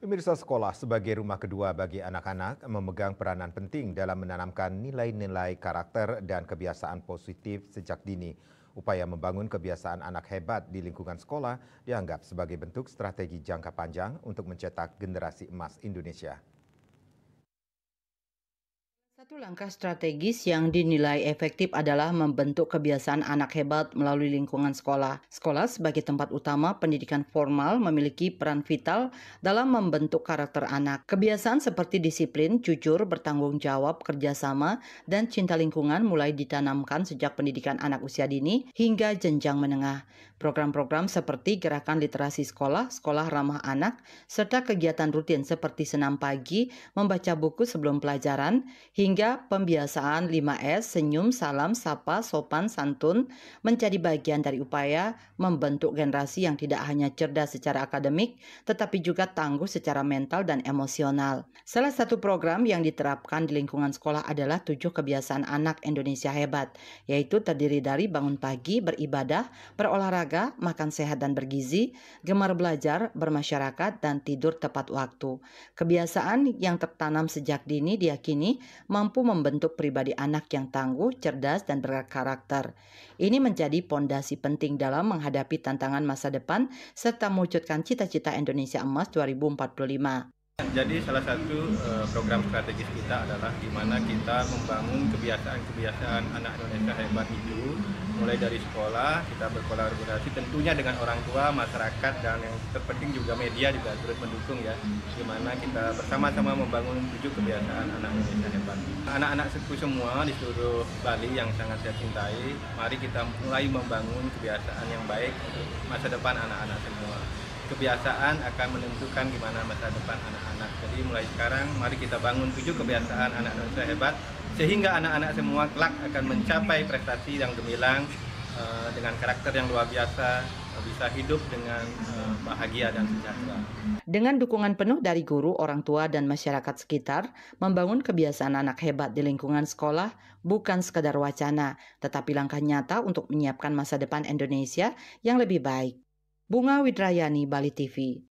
Pemirsa, sekolah sebagai rumah kedua bagi anak-anak memegang peranan penting dalam menanamkan nilai-nilai karakter dan kebiasaan positif sejak dini. Upaya membangun kebiasaan anak hebat di lingkungan sekolah dianggap sebagai bentuk strategi jangka panjang untuk mencetak generasi emas Indonesia. Satu langkah strategis yang dinilai efektif adalah membentuk kebiasaan anak hebat melalui lingkungan sekolah. Sekolah sebagai tempat utama pendidikan formal memiliki peran vital dalam membentuk karakter anak. Kebiasaan seperti disiplin, jujur, bertanggung jawab, kerjasama, dan cinta lingkungan mulai ditanamkan sejak pendidikan anak usia dini hingga jenjang menengah. Program-program seperti gerakan literasi sekolah, sekolah ramah anak, serta kegiatan rutin seperti senam pagi, membaca buku sebelum pelajaran, hingga pembiasaan 5S, senyum, salam, sapa, sopan, santun menjadi bagian dari upaya membentuk generasi yang tidak hanya cerdas secara akademik, tetapi juga tangguh secara mental dan emosional. Salah satu program yang diterapkan di lingkungan sekolah adalah 7 kebiasaan anak Indonesia hebat, yaitu terdiri dari bangun pagi, beribadah, berolahraga, makan sehat dan bergizi, gemar belajar, bermasyarakat, dan tidur tepat waktu. Kebiasaan yang tertanam sejak dini diyakini mampu membentuk pribadi anak yang tangguh, cerdas, dan berkarakter. Ini menjadi pondasi penting dalam menghadapi tantangan masa depan serta mewujudkan cita-cita Indonesia Emas 2045. Jadi salah satu program strategis kita adalah di mana kita membangun kebiasaan-kebiasaan anak Indonesia hebat itu mulai dari sekolah, kita berkolaborasi tentunya dengan orang tua, masyarakat, dan yang terpenting juga media juga turut mendukung ya, di mana kita bersama-sama membangun 7 kebiasaan anak Indonesia hebat. Anak-anak semua di seluruh Bali yang sangat saya cintai, mari kita mulai membangun kebiasaan yang baik untuk masa depan anak-anak semua. Kebiasaan akan menentukan gimana masa depan anak-anak. Jadi mulai sekarang mari kita bangun 7 kebiasaan anak Indonesia hebat sehingga anak-anak semua kelak akan mencapai prestasi yang gemilang dengan karakter yang luar biasa, bisa hidup dengan bahagia dan sejahtera. Dengan dukungan penuh dari guru, orang tua, dan masyarakat sekitar, membangun kebiasaan anak hebat di lingkungan sekolah bukan sekadar wacana, tetapi langkah nyata untuk menyiapkan masa depan Indonesia yang lebih baik. Bunga Widrayani, Bali TV.